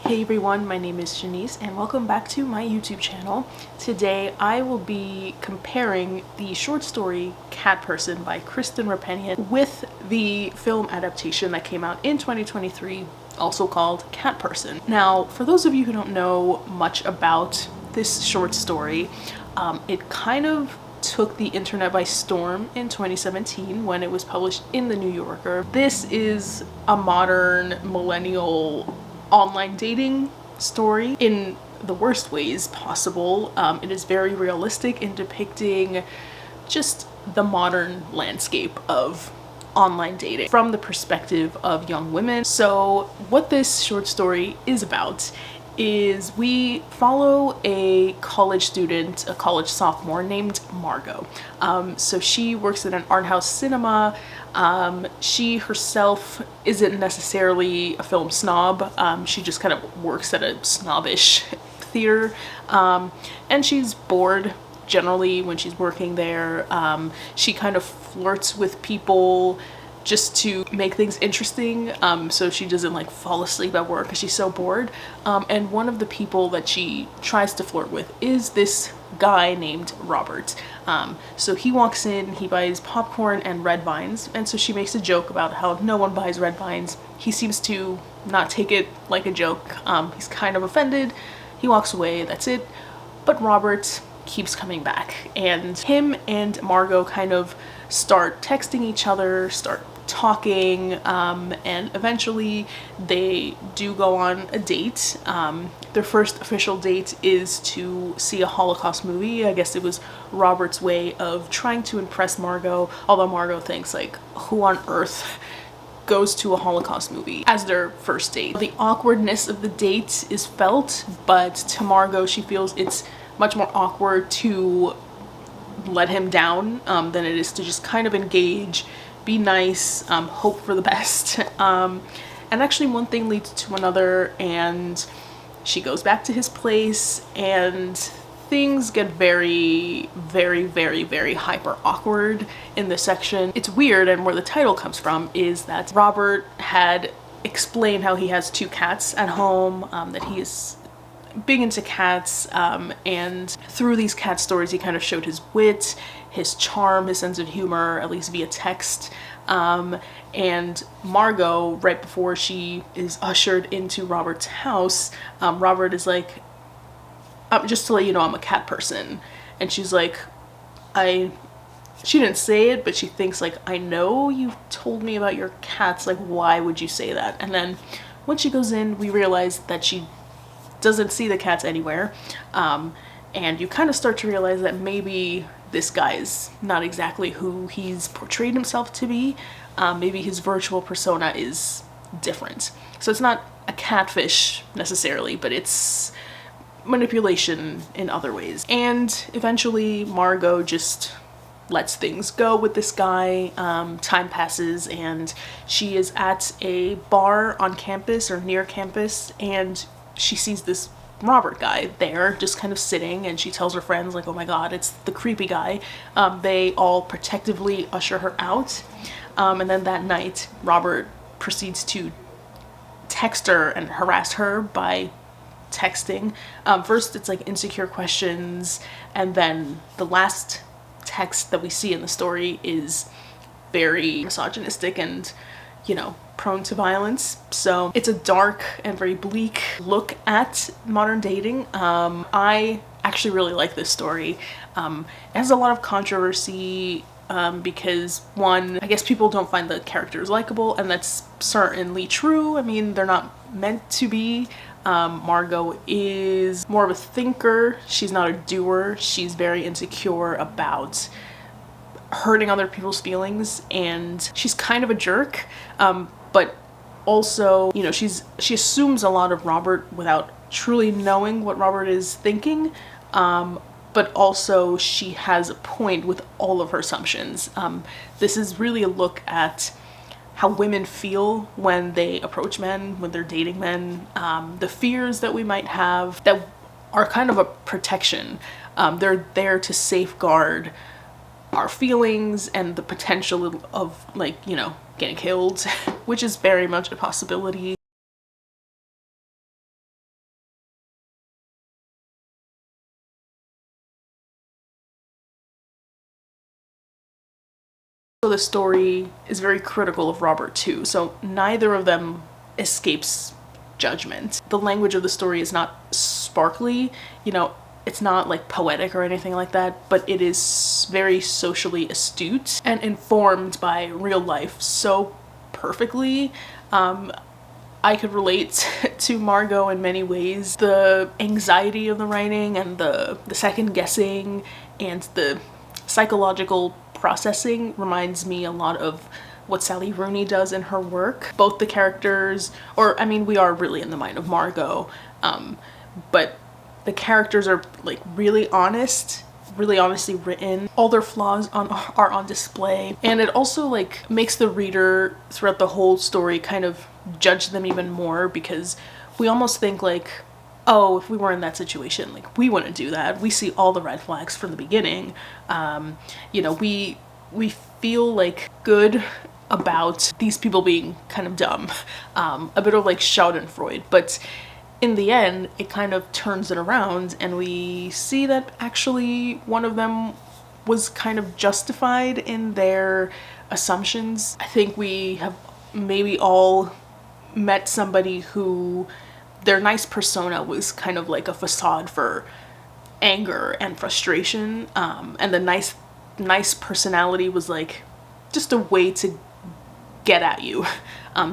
Hey everyone, my name is Shanice and welcome back to my YouTube channel. Today I will be comparing the short story Cat Person by Kristen Roupenian with the film adaptation that came out in 2023, also called Cat Person. Now, for those of you who don't know much about this short story, it kind of took the internet by storm in 2017 when it was published in the New Yorker. This is a modern millennial online dating story in the worst ways possible. It is very realistic in depicting just the modern landscape of online dating from the perspective of young women. So what this short story is about is we follow a college student, a college sophomore named Margot. So she works at an art house cinema. She herself isn't necessarily a film snob. She just kind of works at a snobbish theater. And she's bored generally when she's working there. She kind of flirts with people just to make things interesting, so she doesn't like fall asleep at work because she's so bored. And one of the people that she tries to flirt with is this guy named Robert. So he walks in, he buys popcorn and red vines, and so she makes a joke about how no one buys red vines. He seems to not take it like a joke. He's kind of offended. He walks away, that's it. But Robert keeps coming back, and him and Margot kind of start texting each other, start talking, and eventually they do go on a date. Their first official date is to see a Holocaust movie. I guess it was Robert's way of trying to impress Margot, although Margot thinks like, who on earth goes to a Holocaust movie as their first date? The awkwardness of the date is felt, but to Margot, she feels it's much more awkward to let him down than it is to just kind of engage, be nice, hope for the best. And actually one thing leads to another, and she goes back to his place and things get very, very, very, very hyper awkward in this section. It's weird, and where the title comes from is that Robert had explained how he has two cats at home, that he is big into cats, and through these cat stories he kind of showed his wit, his charm, his sense of humor, at least via text. And Margot, right before she is ushered into Robert's house, Robert is like, just to let you know, I'm a cat person. And she's like, she didn't say it, but she thinks like, I know you've told me about your cats, like why would you say that? And then when she goes in, we realize that she doesn't see the cats anywhere, and you kind of start to realize that maybe this guy is not exactly who he's portrayed himself to be. Maybe his virtual persona is different. So it's not a catfish necessarily, but it's manipulation in other ways. And eventually Margot just lets things go with this guy. Time passes and she is at a bar on campus or near campus, and she sees this Robert guy there just kind of sitting, and she tells her friends like, oh my god, it's the creepy guy. They all protectively usher her out, and then that night Robert proceeds to text her and harass her by texting. First it's like insecure questions, and then the last text that we see in the story is very misogynistic and, you know, prone to violence. So it's a dark and very bleak look at modern dating. I actually really like this story. It has a lot of controversy because one, I guess people don't find the characters likable, and that's certainly true. I mean, they're not meant to be. Margot is more of a thinker. She's not a doer. She's very insecure about hurting other people's feelings, and she's kind of a jerk, but also, you know, she assumes a lot of Robert without truly knowing what Robert is thinking, but also she has a point with all of her assumptions. This is really a look at how women feel when they approach men, when they're dating men, the fears that we might have that are kind of a protection. They're there to safeguard our feelings and the potential of, like, you know, getting killed, which is very much a possibility. So the story is very critical of Robert too, so neither of them escapes judgment. The language of the story is not sparkly, you know, it's not like poetic or anything like that, but it is very socially astute and informed by real life so perfectly. I could relate to Margot in many ways. The anxiety of the writing and the second guessing and the psychological processing reminds me a lot of what Sally Rooney does in her work. Both the characters, or I mean, we are really in the mind of Margot, but the characters are like really honest, really honestly written. All their flaws are on display, and it also like makes the reader throughout the whole story kind of judge them even more, because we almost think like, oh, if we were in that situation, like we wouldn't do that. We see all the red flags from the beginning. You know, we feel like good about these people being kind of dumb, a bit of like Schadenfreude, but in the end it kind of turns it around and we see that actually one of them was kind of justified in their assumptions. I think we have maybe all met somebody who their nice persona was kind of like a facade for anger and frustration, and the nice personality was like just a way to get at you,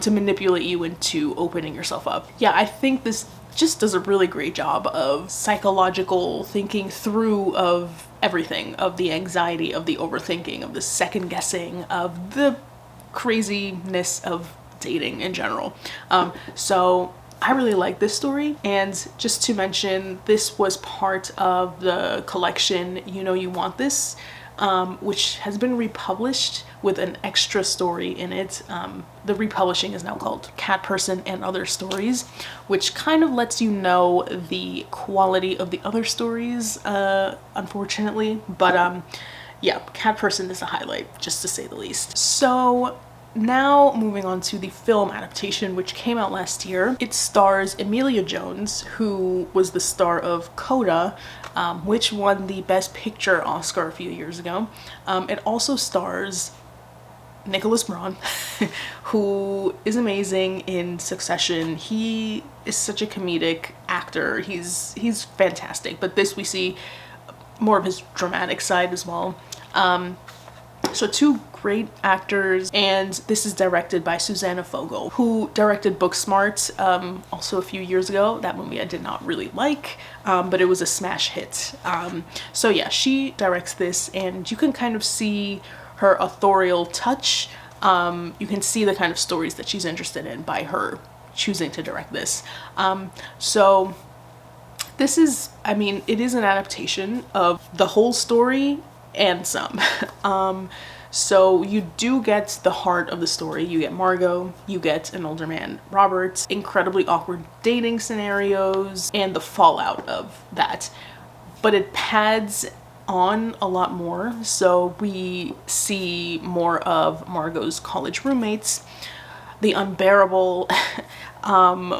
to manipulate you into opening yourself up. Yeah, I think this just does a really great job of psychological thinking through of everything, of the anxiety, of the overthinking, of the second guessing, of the craziness of dating in general. So I really like this story, and just to mention, this was part of the collection You Know You Want This, which has been republished with an extra story in it. The republishing is now called Cat Person and Other Stories, which kind of lets you know the quality of the other stories, unfortunately, but yeah, Cat Person is a highlight, just to say the least. So now moving on to the film adaptation, which came out last year. It stars Emilia Jones, who was the star of Coda, which won the Best Picture Oscar a few years ago. It also stars Nicholas Braun, who is amazing in Succession. He is such a comedic actor. He's fantastic, but this we see more of his dramatic side as well. So two great actors, and this is directed by Susanna Fogel, who directed Booksmart also a few years ago. That movie I did not really like, but it was a smash hit. So yeah, she directs this, and you can kind of see her authorial touch. You can see the kind of stories that she's interested in by her choosing to direct this. So this is, I mean, it is an adaptation of the whole story and some. So you do get the heart of the story. You get Margot, you get an older man, Robert, incredibly awkward dating scenarios, and the fallout of that. But it pads on a lot more. So we see more of Margot's college roommates, the unbearable,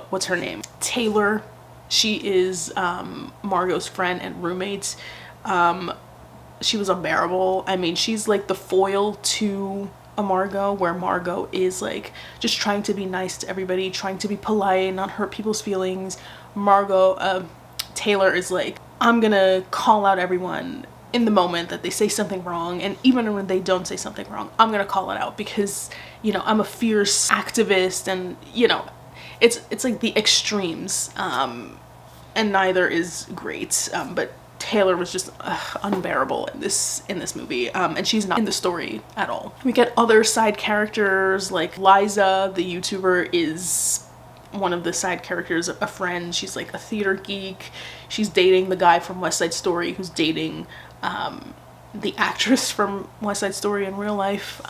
what's her name? Taylor. She is Margot's friend and roommate. She was unbearable. I mean, she's like the foil to a Margot, where Margot is like just trying to be nice to everybody, trying to be polite, not hurt people's feelings. Taylor is like, I'm gonna call out everyone in the moment that they say something wrong, and even when they don't say something wrong, I'm gonna call it out because, you know, I'm a fierce activist, and you know, it's like the extremes, and neither is great, but Taylor was just unbearable in this movie, and she's not in the story at all. We get other side characters like Liza, the YouTuber, is one of the side characters, a friend. She's like a theater geek. She's dating the guy from West Side Story, who's dating the actress from West Side Story in real life.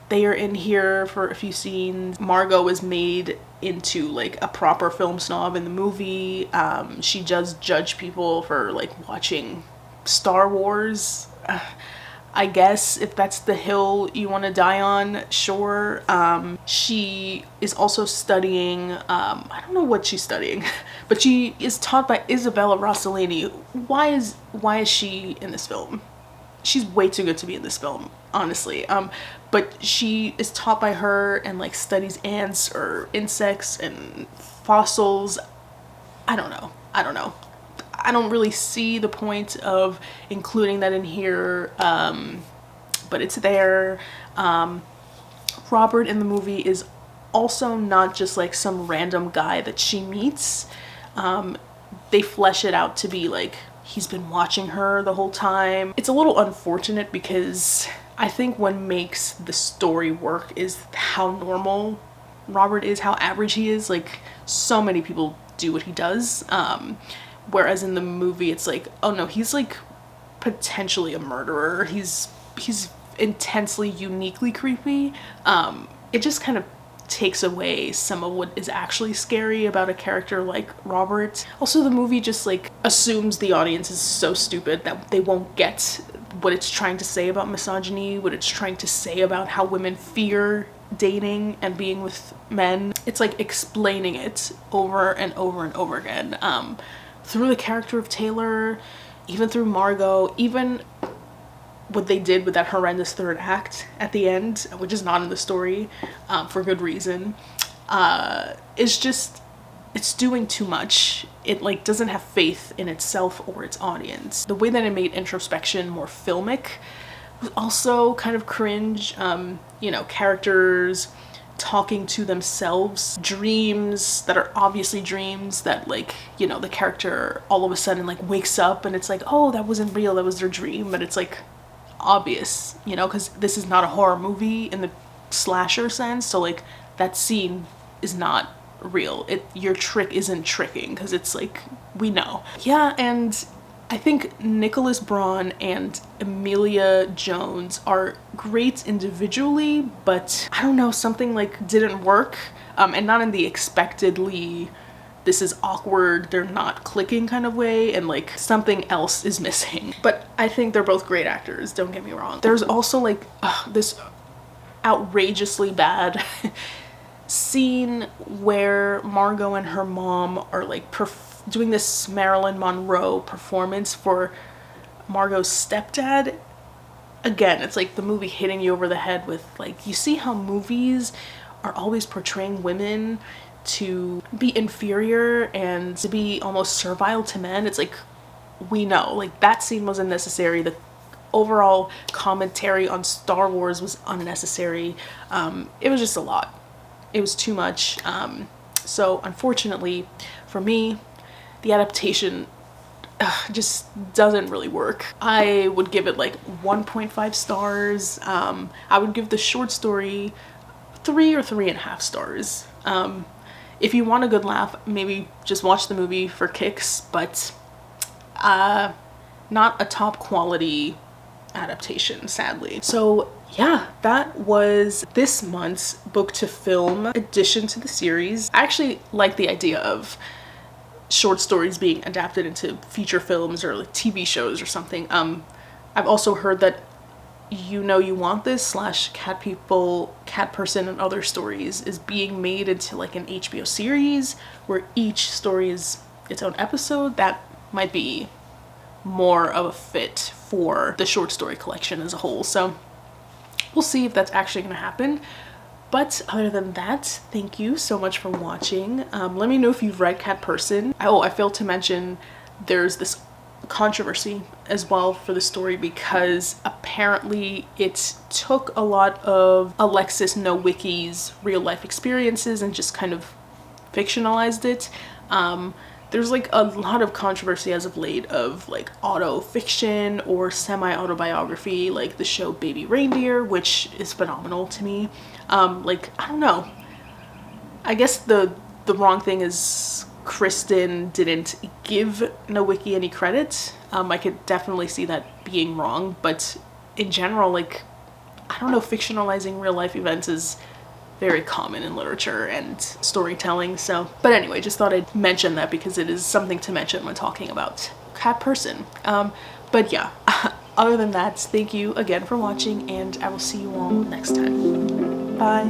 They are in here for a few scenes. Margot is made into like a proper film snob in the movie. She does judge people for like watching Star Wars. I guess if that's the hill you want to die on, sure. She is also studying, I don't know what she's studying, but she is taught by Isabella Rossellini. Why is she in this film? She's way too good to be in this film, honestly. but she is taught by her and like studies ants or insects and fossils. I don't know. I don't really see the point of including that in here, but it's there. Robert in the movie is also not just like some random guy that she meets. They flesh it out to be like he's been watching her the whole time. It's a little unfortunate because I think what makes the story work is how normal Robert is, how average he is. Like, so many people do what he does. Whereas in the movie, it's like, oh no, he's like potentially a murderer. He's intensely, uniquely creepy. It just kind of takes away some of what is actually scary about a character like Robert. Also, the movie just like assumes the audience is so stupid that they won't get what it's trying to say about misogyny, what it's trying to say about how women fear dating and being with men. It's like explaining it over and over and over again, through the character of Taylor, even through Margot, even what they did with that horrendous third act at the end, which is not in the story, for good reason. It's doing too much. It like doesn't have faith in itself or its audience. The way that it made introspection more filmic was also kind of cringe. You know, characters talking to themselves, dreams that are obviously dreams that, like, you know, the character all of a sudden like wakes up and it's like, oh, that wasn't real, that was their dream. But it's like obvious, you know, because this is not a horror movie in the slasher sense, so like that scene is not real. Your trick isn't tricking, because it's like, we know. Yeah, and I think Nicholas Braun and Emilia Jones are great individually, but I don't know, something like didn't work, and not in the expectedly this is awkward, they're not clicking kind of way, and like something else is missing. But I think they're both great actors, don't get me wrong. There's also like this outrageously bad scene where Margot and her mom are like doing this Marilyn Monroe performance for Margot's stepdad. Again, it's like the movie hitting you over the head with like, you see how movies are always portraying women to be inferior and to be almost servile to men. It's like, we know, like that scene wasn't necessary. The overall commentary on Star Wars was unnecessary. It was just a lot. It was too much. So unfortunately for me, the adaptation just doesn't really work. I would give it like 1.5 stars. I would give the short story 3 or 3.5 stars. If you want a good laugh, maybe just watch the movie for kicks, but not a top quality adaptation, sadly. So yeah, that was this month's book to film addition to the series. I actually like the idea of short stories being adapted into feature films or like TV shows or something. I've also heard that You Know You Want This / Cat People, Cat Person and Other Stories is being made into like an HBO series where each story is its own episode. That might be more of a fit for the short story collection as a whole. So we'll see if that's actually going to happen. But other than that, thank you so much for watching. Let me know if you've read Cat Person. Oh, I failed to mention there's this controversy as well for the story because apparently it took a lot of Alexis Nowicki's real life experiences and just kind of fictionalized it. There's like a lot of controversy as of late of like auto-fiction or semi-autobiography, like the show Baby Reindeer, which is phenomenal to me. Like, I don't know. I guess the wrong thing is Kristen didn't give Nowicki any credit. I could definitely see that being wrong, but in general, like, I don't know, fictionalizing real life events is very common in literature and storytelling. So, but anyway, just thought I'd mention that because it is something to mention when talking about Cat Person. But yeah, other than that, thank you again for watching, and I will see you all next time. Bye.